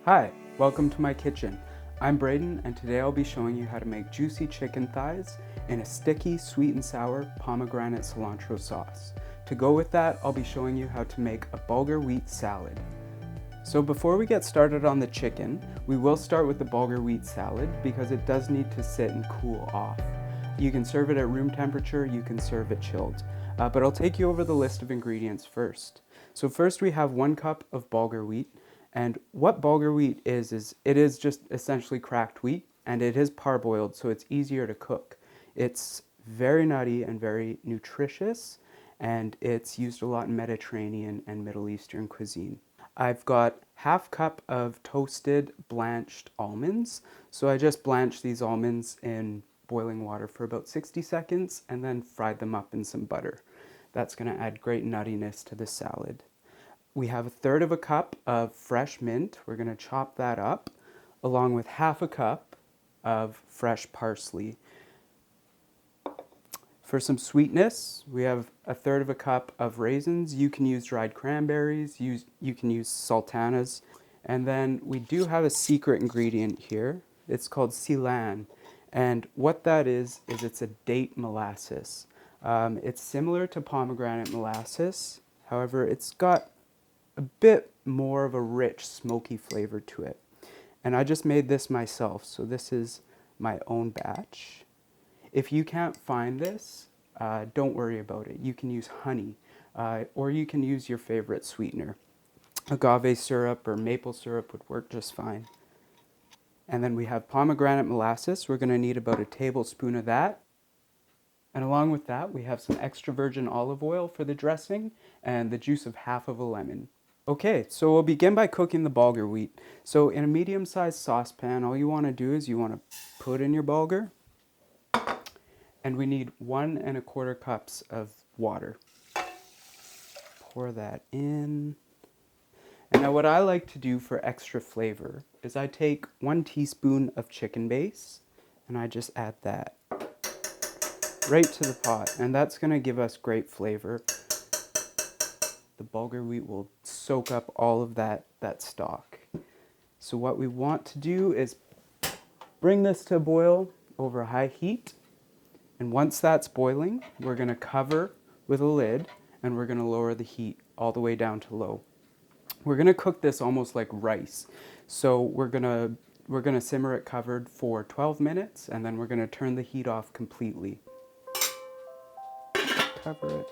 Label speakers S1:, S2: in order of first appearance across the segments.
S1: Hi, welcome to my kitchen. I'm Braden and today I'll be showing you how to make juicy chicken thighs in a sticky, sweet and sour pomegranate-cilantro sauce. To go with that, I'll be showing you how to make a bulgur wheat salad. So before we get started on the chicken, we will start with the bulgur wheat salad because it does need to sit and cool off. You can serve it at room temperature, you can serve it chilled. But I'll take you over the list of ingredients first. So first we have 1 cup of bulgur wheat. And what bulgur wheat is it is just essentially cracked wheat, and it is parboiled, so it's easier to cook. It's very nutty and very nutritious, and it's used a lot in Mediterranean and Middle Eastern cuisine. I've got 1/2 cup of toasted blanched almonds. So I just blanched these almonds in boiling water for about 60 seconds and then fried them up in some butter. That's going to add great nuttiness to the salad. We have 1/3 cup of fresh mint. We're going to chop that up along with 1/2 cup of fresh parsley. For some sweetness, we have 1/3 cup of raisins. You can use dried cranberries, you can use sultanas. And then we do have a secret ingredient here. It's called silan. And what that is it's a date molasses. It's similar to pomegranate molasses. However, it's got a bit more of a rich, smoky flavor to it. And I just made this myself, so this is my own batch. If you can't find this, don't worry about it. You can use honey, or you can use your favorite sweetener. Agave syrup or maple syrup would work just fine. And then we have pomegranate molasses. We're going to need about 1 tablespoon of that. And along with that, we have some extra virgin olive oil for the dressing and the juice of 1/2 of a lemon. Okay, so we'll begin by cooking the bulgur wheat. So in a medium-sized saucepan, all you want to do is you want to put in your bulgur, and we need 1 1/4 cups of water. Pour that in. And now what I like to do for extra flavor is I take 1 teaspoon of chicken base and I just add that right to the pot, and that's going to give us great flavor. The bulgur wheat will soak up all of that stock. So what we want to do is bring this to a boil over high heat. And once that's boiling, we're going to cover with a lid and we're going to lower the heat all the way down to low. We're going to cook this almost like rice. So we're going to simmer it covered for 12 minutes and then we're going to turn the heat off completely. Cover it.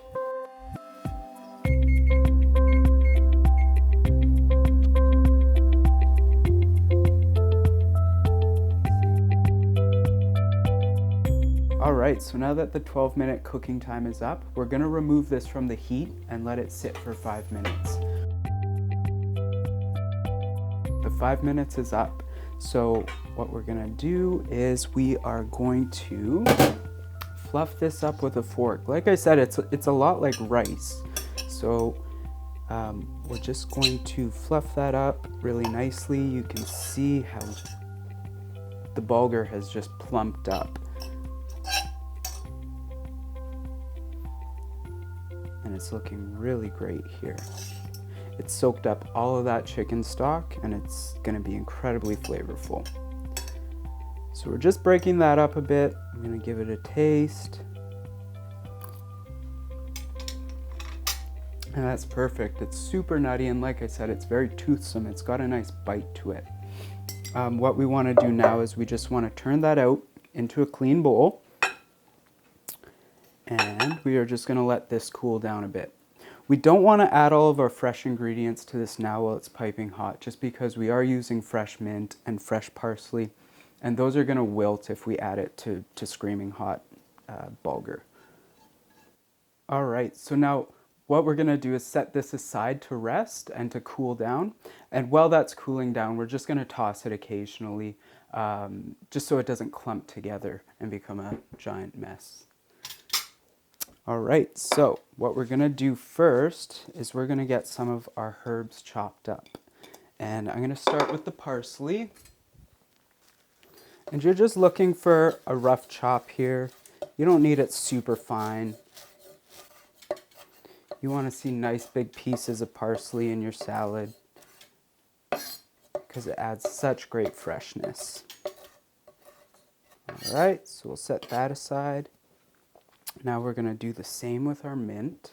S1: Alright, so now that the 12-minute cooking time is up, we're going to remove this from the heat and let it sit for 5 minutes. The 5 minutes is up, so what we're going to do is we are going to fluff this up with a fork. Like I said, it's a lot like rice, so we're just going to fluff that up really nicely. You can see how the bulgur has just plumped up. And it's looking really great here. It's soaked up all of that chicken stock and it's going to be incredibly flavorful. So we're just breaking that up a bit. I'm going to give it a taste. And that's perfect. It's super nutty, and like I said, it's very toothsome. It's got a nice bite to it. What we want to do now is we just want to turn that out into a clean bowl. And we are just going to let this cool down a bit. We don't want to add all of our fresh ingredients to this now while it's piping hot, just because we are using fresh mint and fresh parsley, and those are going to wilt if we add it to screaming hot bulgur. All right, so now what we're going to do is set this aside to rest and to cool down. And while that's cooling down, we're just going to toss it occasionally, just so it doesn't clump together and become a giant mess. All right, so what we're going to do first is we're going to get some of our herbs chopped up. And I'm going to start with the parsley. And you're just looking for a rough chop here. You don't need it super fine. You want to see nice big pieces of parsley in your salad. because it adds such great freshness. All right, so we'll set that aside. Now we're gonna do the same with our mint.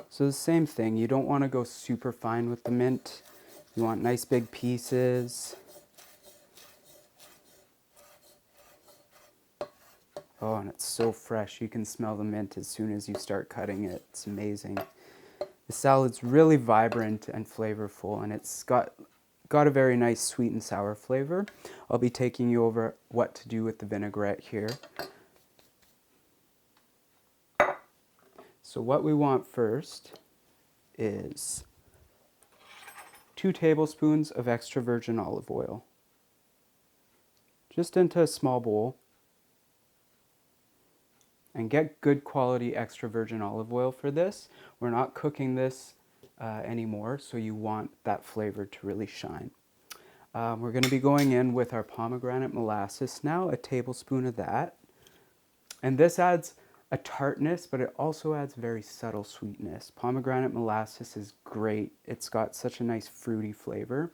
S1: So the same thing, you don't wanna go super fine with the mint. You want nice big pieces. Oh, and it's so fresh. You can smell the mint as soon as you start cutting it. It's amazing. The salad's really vibrant and flavorful, and it's got a very nice sweet and sour flavor. I'll be taking you over what to do with the vinaigrette here. So what we want first is 2 tablespoons of extra virgin olive oil. Just into a small bowl. And get good quality extra virgin olive oil for this. We're not cooking this anymore, so you want that flavor to really shine. We're going to be going in with our pomegranate molasses now, a tablespoon of that. And this adds a tartness, but it also adds very subtle sweetness. Pomegranate molasses is great. It's got such a nice fruity flavor.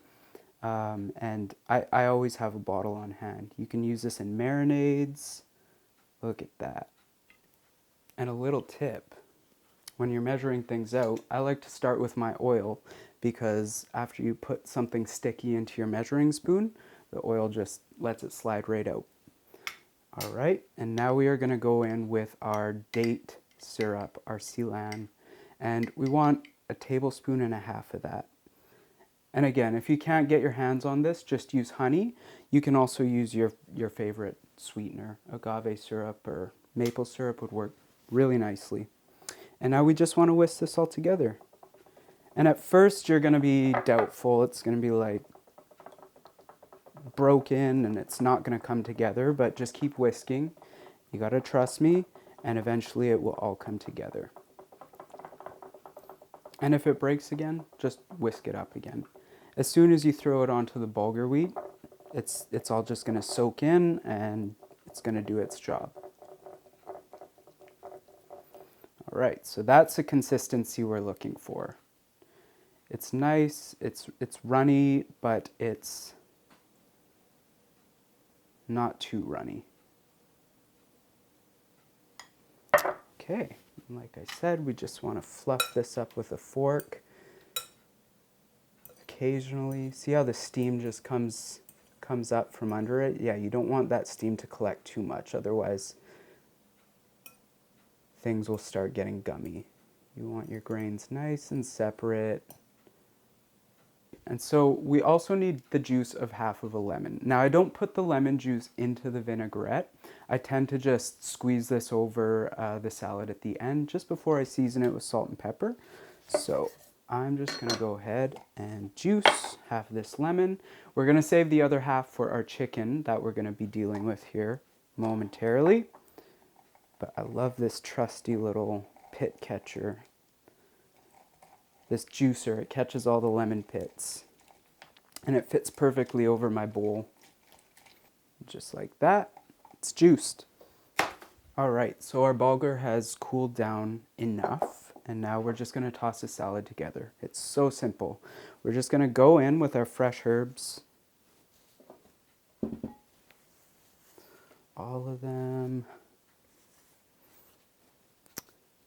S1: And I always have a bottle on hand. You can use this in marinades. Look at that. And a little tip, when you're measuring things out, I like to start with my oil because after you put something sticky into your measuring spoon, the oil just lets it slide right out. All right, and now we are gonna go in with our date syrup, our silan, and we want 1.5 tablespoons of that. And again, if you can't get your hands on this, just use honey. You can also use your favorite sweetener. Agave syrup or maple syrup would work really nicely. And now we just want to whisk this all together. And at first you're going to be doubtful. It's going to be like broken and it's not going to come together, but just keep whisking. You got to trust me, and eventually it will all come together. And if it breaks again, just whisk it up again. As soon as you throw it onto the bulgur wheat, it's all just going to soak in and it's going to do its job. All right, so that's the consistency we're looking for. It's nice, it's runny, but it's not too runny. Okay, like I said, we just want to fluff this up with a fork. Occasionally, see how the steam just comes up from under it? Yeah, you don't want that steam to collect too much, otherwise things will start getting gummy. You want your grains nice and separate. And so we also need the juice of 1/2 a lemon. Now I don't put the lemon juice into the vinaigrette. I tend to just squeeze this over the salad at the end, just before I season it with salt and pepper. So I'm just gonna go ahead and juice 1/2 this lemon. We're gonna save the other 1/2 for our chicken that we're gonna be dealing with here momentarily. But I love this trusty little pit catcher. This juicer, it catches all the lemon pits. And it fits perfectly over my bowl. Just like that, it's juiced. All right, so our bulgur has cooled down enough. And now we're just gonna toss the salad together. It's so simple. We're just gonna go in with our fresh herbs. All of them.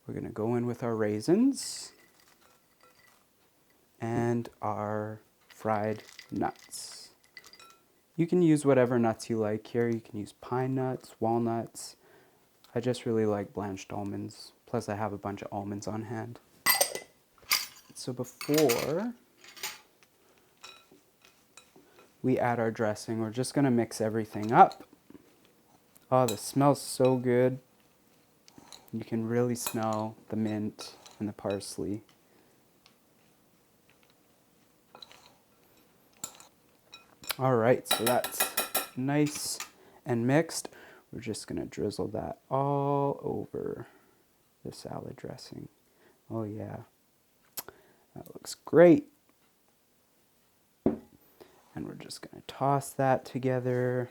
S1: We're gonna go in with our raisins and our fried nuts. You can use whatever nuts you like here. You can use pine nuts, walnuts. I just really like blanched almonds. Plus I have a bunch of almonds on hand. So before we add our dressing, we're just gonna mix everything up. Oh, this smells so good. You can really smell the mint and the parsley. All right, so that's nice and mixed. We're just gonna drizzle that all over the salad dressing. Oh yeah, that looks great. And we're just gonna toss that together.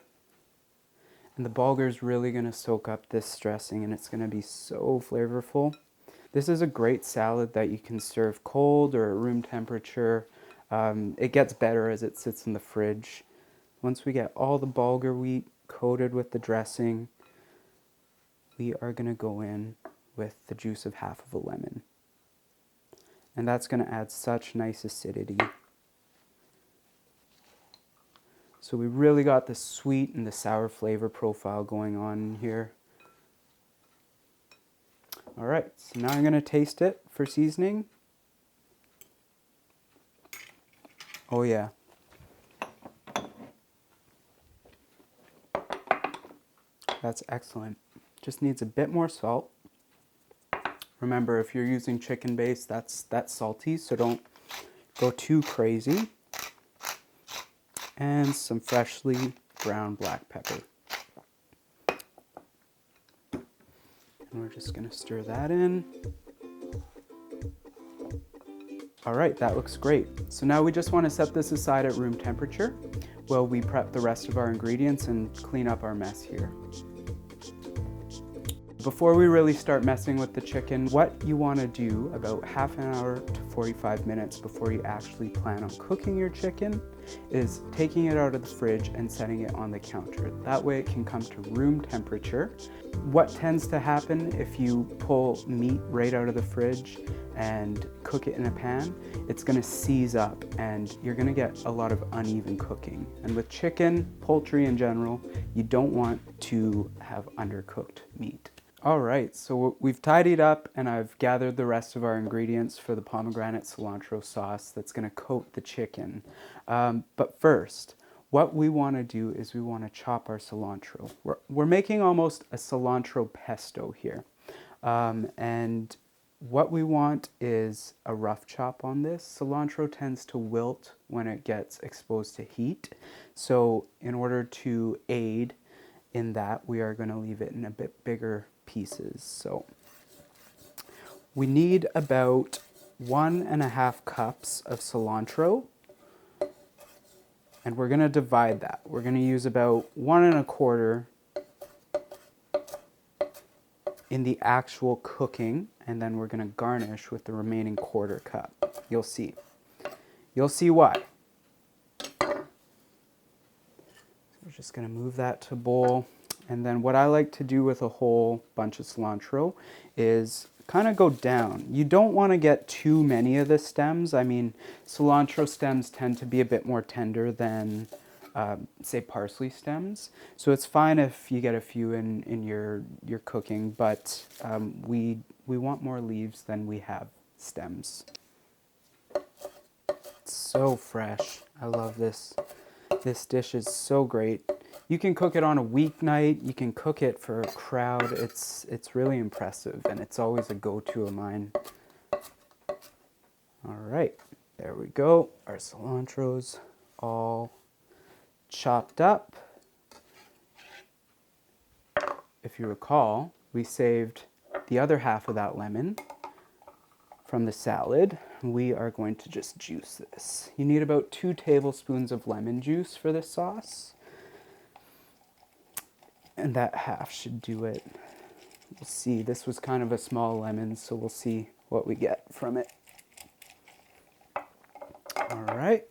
S1: And the bulgur is really gonna soak up this dressing and it's gonna be so flavorful. This is a great salad that you can serve cold or at room temperature. It gets better as it sits in the fridge. Once we get all the bulgur wheat coated with the dressing, we are going to go in with the juice of half of a lemon. And that's going to add such nice acidity. So we really got the sweet and the sour flavor profile going on in here. All right, so now I'm going to taste it for seasoning. Oh yeah. That's excellent. Just needs a bit more salt. Remember, if you're using chicken base, that's salty, so don't go too crazy. And some freshly ground black pepper. And we're just going to stir that in. All right, that looks great. So now we just want to set this aside at room temperature while we prep the rest of our ingredients and clean up our mess here. Before we really start messing with the chicken, what you want to do about half an hour to 45 minutes before you actually plan on cooking your chicken is taking it out of the fridge and setting it on the counter. That way it can come to room temperature. What tends to happen if you pull meat right out of the fridge and cook it in a pan, it's going to seize up and you're going to get a lot of uneven cooking. And with chicken, poultry in general, you don't want to have undercooked meat. All right, so we've tidied up and I've gathered the rest of our ingredients for the pomegranate-cilantro sauce that's going to coat the chicken. But first, what we want to do is we want to chop our cilantro. We're making almost a cilantro pesto here. And what we want is a rough chop on this. Cilantro tends to wilt when it gets exposed to heat. So in order to aid in that, we are going to leave it in a bit bigger pieces. So we need about 1.5 cups of cilantro, and we're going to divide that. We're going to use about 1.25 in the actual cooking, and then we're going to garnish with the remaining 1/4 cup. You'll see. You'll see why. So we're just going to move that to a bowl. And then what I like to do with a whole bunch of cilantro is kind of go down. You don't want to get too many of the stems. I mean, cilantro stems tend to be a bit more tender than, say, parsley stems. So it's fine if you get a few in your cooking, but we want more leaves than we have stems. It's so fresh. I love this. This dish is so great. You can cook it on a weeknight, you can cook it for a crowd. It's really impressive and it's always a go-to of mine. All right, there we go. Our cilantro's all chopped up. If you recall, we saved the other half of that lemon from the salad. We are going to just juice this. You need about 2 tablespoons of lemon juice for this sauce. And that half should do it. We'll see. This was kind of a small lemon, so we'll see what we get from it. All right.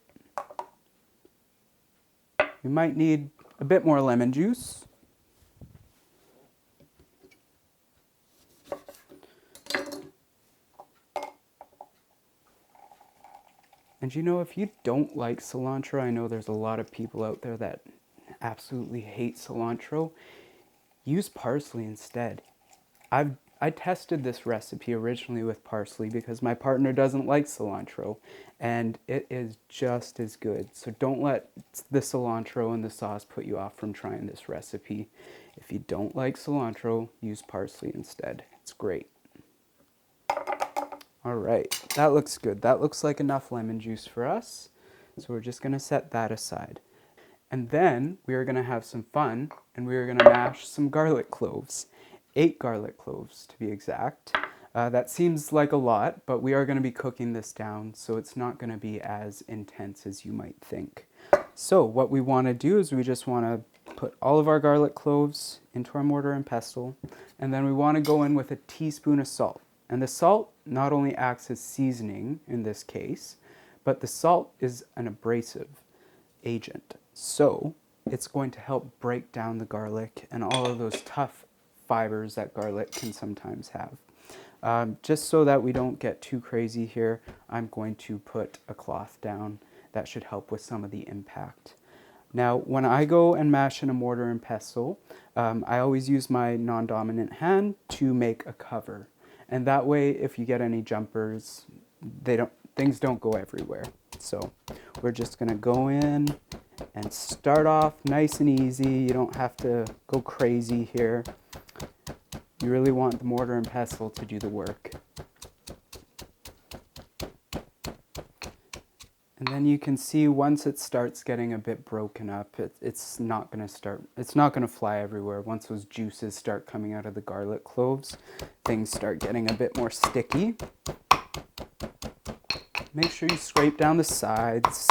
S1: You might need a bit more lemon juice. And you know, if you don't like cilantro, I know there's a lot of people out there that absolutely hate cilantro. Use parsley instead. I tested this recipe originally with parsley because my partner doesn't like cilantro, and it is just as good. So don't let the cilantro in the sauce put you off from trying this recipe. If you don't like cilantro, use parsley instead. It's great. All right, that looks good. That looks like enough lemon juice for us. So we're just gonna set that aside. And then we are gonna have some fun and we are gonna mash some garlic cloves. 8 garlic cloves to be exact. That seems like a lot, but we are gonna be cooking this down, so it's not gonna be as intense as you might think. So what we wanna do is we just wanna put all of our garlic cloves into our mortar and pestle, and then we wanna go in with a teaspoon of salt. And the salt not only acts as seasoning in this case, But the salt is an abrasive agent, so it's going to help break down the garlic and all of those tough fibers that garlic can sometimes have. Just so that we don't get too crazy here, I'm going to put a cloth down. That should help with some of the impact. Now, when I go and mash in a mortar and pestle, I always use my non-dominant hand to make a cover. And that way, if you get any jumpers, things don't go everywhere. So we're just gonna go in and start off nice and easy. You don't have to go crazy here. You really want the mortar and pestle to do the work. And then you can see once it starts getting a bit broken up, it's not going to fly everywhere. Once those juices start coming out of the garlic cloves, things start getting a bit more sticky. Make sure you scrape down the sides.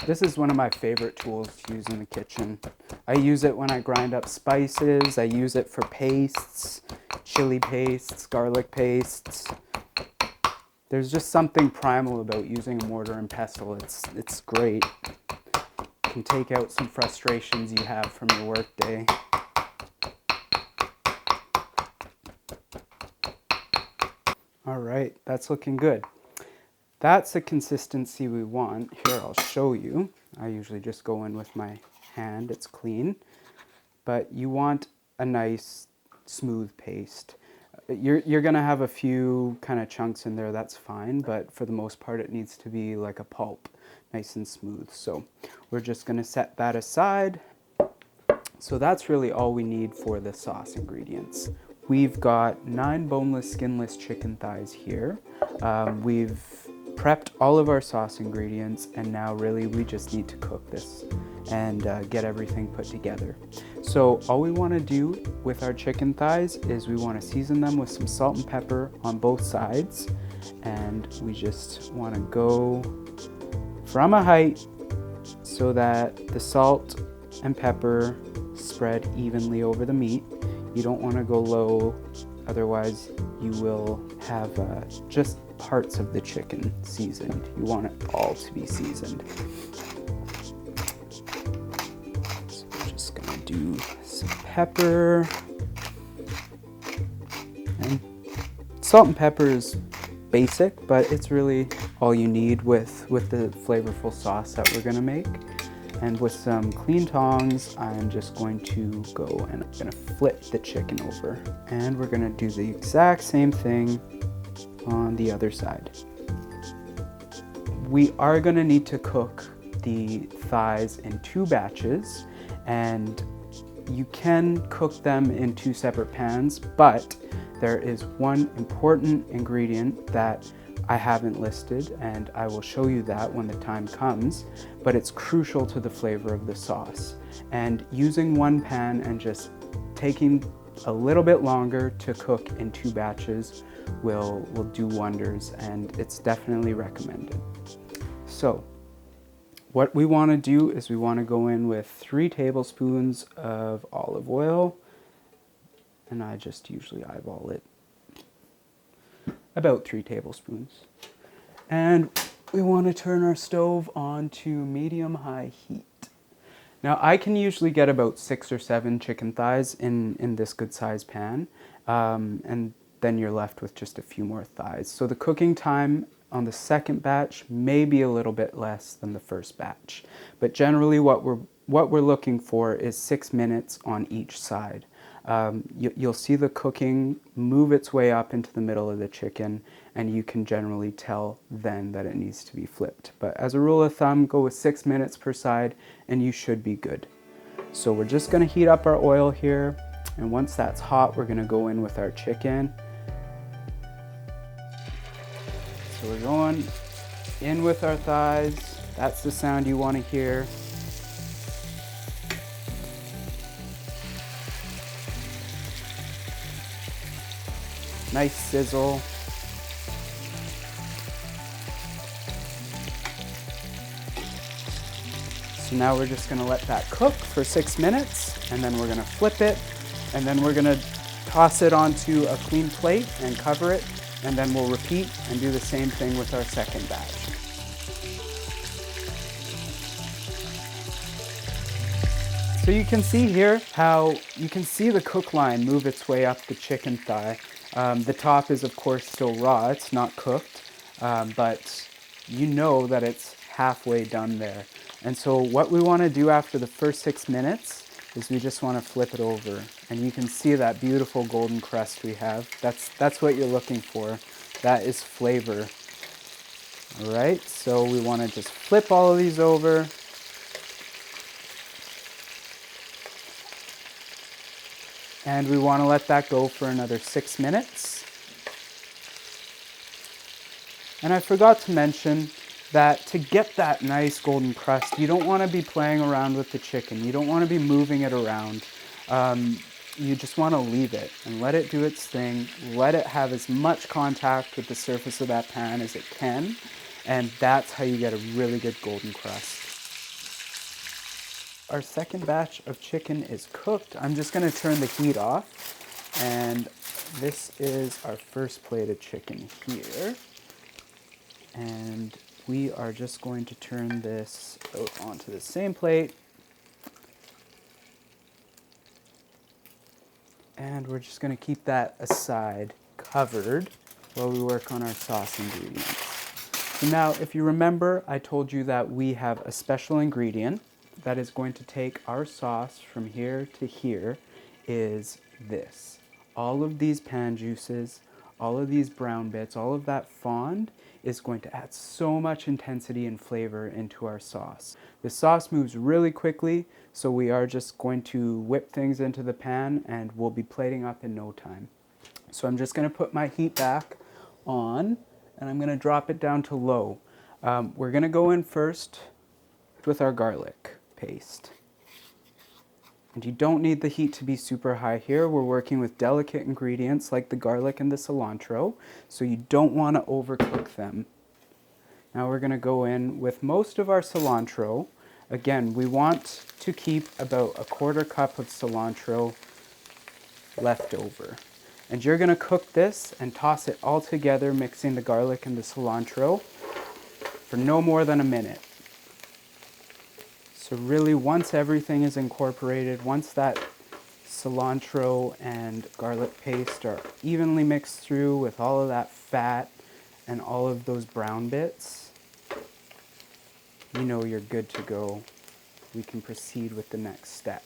S1: This is one of my favorite tools to use in the kitchen. I use it when I grind up spices. I use it for pastes, chili pastes, garlic pastes. There's just something primal about using a mortar and pestle. It's great. You can take out some frustrations you have from your workday. All right, that's looking good. That's the consistency we want. Here, I'll show you. I usually just go in with my hand, it's clean. But you want a nice, smooth paste. You're gonna have a few kind of chunks in there, that's fine, but for the most part it needs to be like a pulp, nice and smooth. So we're just gonna set that aside. So that's really all we need for the sauce ingredients. We've got 9 boneless, skinless chicken thighs here. We've prepped all of our sauce ingredients, and now really we just need to cook this and get everything put together. So all we want to do with our chicken thighs is we want to season them with some salt and pepper on both sides, and we just want to go from a height so that the salt and pepper spread evenly over the meat. You don't want to go low, otherwise you will have just parts of the chicken seasoned. You want it all to be seasoned. So we're just gonna do some pepper. And salt and pepper is basic, but it's really all you need with the flavorful sauce that we're gonna make. And with some clean tongs, I'm just going to go and I'm gonna flip the chicken over. And we're gonna do the exact same thing on the other side. We are gonna need to cook the thighs in 2 batches, and you can cook them in 2 separate pans, but there is one important ingredient that I haven't listed, and I will show you that when the time comes, but it's crucial to the flavor of the sauce. And using one pan and just taking a little bit longer to cook in 2 batches will do wonders, and it's definitely recommended. So what we want to do is we want to go in with 3 tablespoons of olive oil, and I just usually eyeball it. About 3 tablespoons. And we want to turn our stove on to medium-high heat. Now I can usually get about 6 or 7 chicken thighs in this good size pan, and then you're left with just a few more thighs. So the cooking time on the second batch may be a little bit less than the first batch, but generally what we're looking for is 6 minutes on each side. You'll see the cooking move its way up into the middle of the chicken, and you can generally tell then that it needs to be flipped. But as a rule of thumb, go with 6 minutes per side and you should be good. So we're just gonna heat up our oil here, and once that's hot, we're gonna go in with our chicken. So we're going in with our thighs. That's the sound you want to hear. Nice sizzle. So now we're just going to let that cook for 6 minutes, and then we're going to flip it, and then we're going to toss it onto a clean plate and cover it And then we'll repeat and do the same thing with our second batch. So you can see here how you can see the cook line move its way up the chicken thigh. The top is of course still raw, it's not cooked, but you know that it's halfway done there. And so what we want to do after the first 6 minutes is we just want to flip it over. And you can see that beautiful golden crust we have. That's what you're looking for. That is flavor. All right, so we want to just flip all of these over. And we want to let that go for another 6 minutes. And I forgot to mention that to get that nice golden crust, you don't want to be playing around with the chicken. You don't want to be moving it around. You just want to leave it and let it do its thing. Let it have as much contact with the surface of that pan as it can. And that's how you get a really good golden crust. Our second batch of chicken is cooked. I'm just going to turn the heat off. And this is our first plate of chicken here. And we are just going to turn this out onto the same plate. And we're just going to keep that aside, covered, while we work on our sauce ingredients. So now, if you remember, I told you that we have a special ingredient that is going to take our sauce from here to here, is this. All of these pan juices, all of these brown bits, all of that fond is going to add so much intensity and flavor into our sauce. The sauce moves really quickly, so we are just going to whip things into the pan and we'll be plating up in no time. So I'm just going to put my heat back on and I'm going to drop it down to low. We're going to go in first with our garlic paste. And you don't need the heat to be super high here. We're working with delicate ingredients like the garlic and the cilantro, so you don't want to overcook them. Now we're going to go in with most of our cilantro. Again, we want to keep about a 1/4 cup of cilantro left over. And you're going to cook this and toss it all together, mixing the garlic and the cilantro for no more than a minute. So really, once everything is incorporated, once that cilantro and garlic paste are evenly mixed through with all of that fat and all of those brown bits, you know you're good to go. We can proceed with the next step.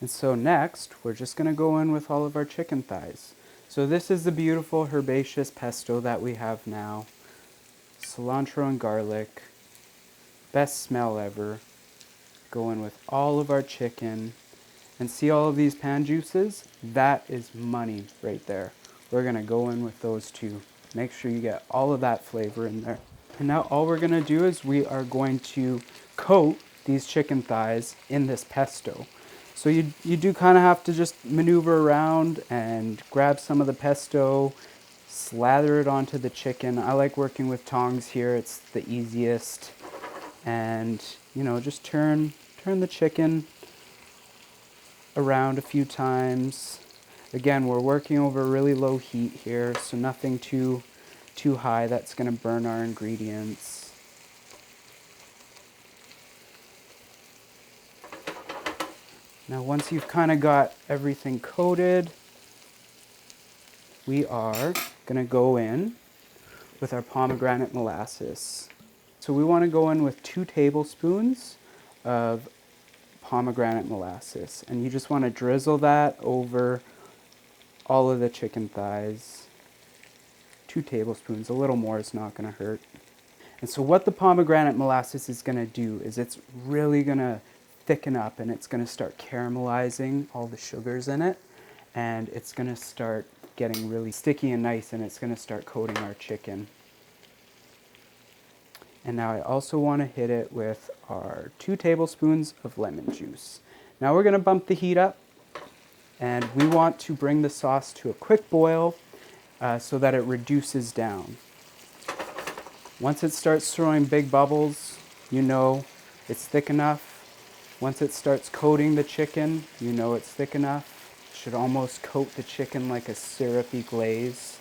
S1: And so next, we're just going to go in with all of our chicken thighs. So this is the beautiful herbaceous pesto that we have now. Cilantro and garlic. Best smell ever. Go in with all of our chicken. And see all of these pan juices? That is money right there. We're going to go in with those too. Make sure you get all of that flavor in there. And now all we're going to do is we are going to coat these chicken thighs in this pesto. So you do kind of have to just maneuver around and grab some of the pesto, slather it onto the chicken. I like working with tongs here. It's the easiest. And, you know, just turn the chicken around a few times. Again, we're working over really low heat here, so nothing too high that's going to burn our ingredients. Now, once you've kind of got everything coated, we are going to go in with our pomegranate molasses. So we want to go in with 2 tablespoons of pomegranate molasses. And you just want to drizzle that over all of the chicken thighs. 2 tablespoons, a little more is not going to hurt. And so what the pomegranate molasses is going to do is it's really going to thicken up and it's going to start caramelizing all the sugars in it. And it's going to start getting really sticky and nice, and it's going to start coating our chicken. And now I also want to hit it with our 2 tablespoons of lemon juice. Now we're going to bump the heat up, and we want to bring the sauce to a quick boil so that it reduces down. Once it starts throwing big bubbles, you know it's thick enough. Once it starts coating the chicken, you know it's thick enough. should almost coat the chicken like a syrupy glaze.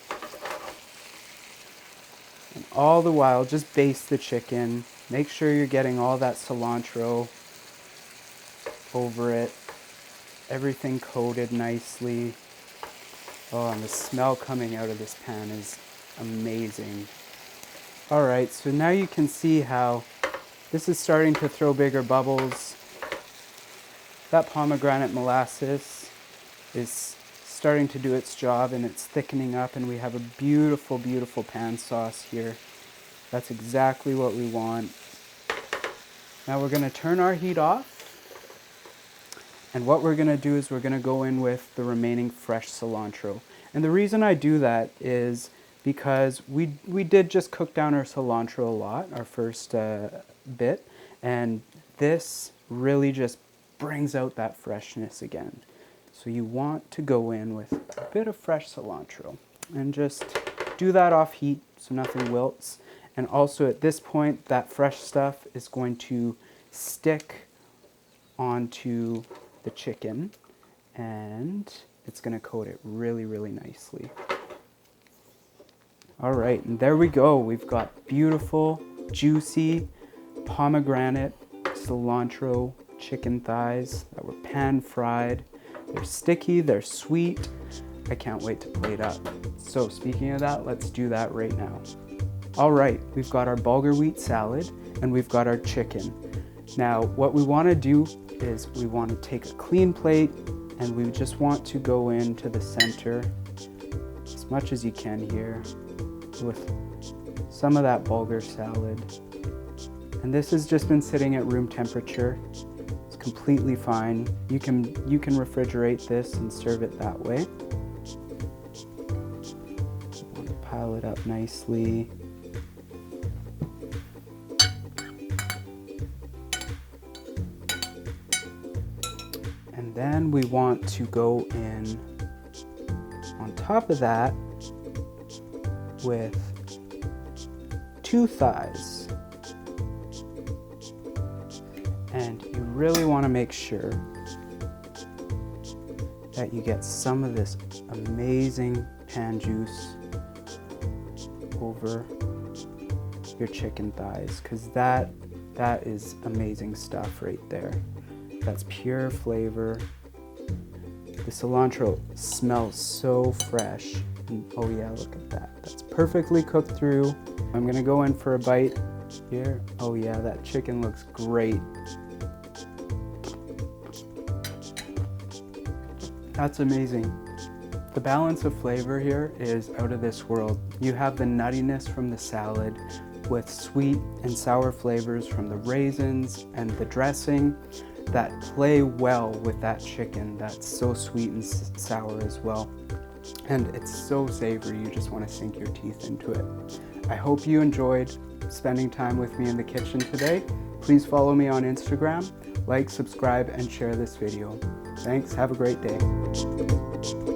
S1: And all the while, just baste the chicken. Make sure you're getting all that cilantro over it. Everything coated nicely. Oh, and the smell coming out of this pan is amazing. All right, so now you can see how this is starting to throw bigger bubbles. That pomegranate molasses is starting to do its job and it's thickening up, and we have a beautiful, beautiful pan sauce here. That's exactly what we want. Now we're gonna turn our heat off. And what we're gonna do is we're gonna go in with the remaining fresh cilantro. And the reason I do that is because we did just cook down our cilantro a lot, our first bit, and this really just brings out that freshness again. So you want to go in with a bit of fresh cilantro and just do that off heat so nothing wilts. And also at this point, that fresh stuff is going to stick onto the chicken and it's going to coat it really, really nicely. All right, and there we go. We've got beautiful, juicy pomegranate cilantro chicken thighs that were pan fried. They're sticky, they're sweet. I can't wait to plate up. So speaking of that, let's do that right now. All right, we've got our bulgur wheat salad and we've got our chicken. Now, what we want to do is we want to take a clean plate and we just want to go into the center as much as you can here with some of that bulgur salad. And this has just been sitting at room temperature. It's completely fine. You can refrigerate this and serve it that way. You want to pile it up nicely. And then we want to go in on top of that with 2 thighs. And you really want to make sure that you get some of this amazing pan juice over your chicken thighs, because that is amazing stuff right there. That's pure flavor. The cilantro smells so fresh. And oh yeah, look at that. That's perfectly cooked through. I'm gonna go in for a bite here. Oh yeah, that chicken looks great. That's amazing. The balance of flavor here is out of this world. You have the nuttiness from the salad with sweet and sour flavors from the raisins and the dressing that play well with that chicken that's so sweet and sour as well. And it's so savory, you just want to sink your teeth into it. I hope you enjoyed spending time with me in the kitchen today. Please follow me on Instagram, like, subscribe, and share this video. Thanks, have a great day.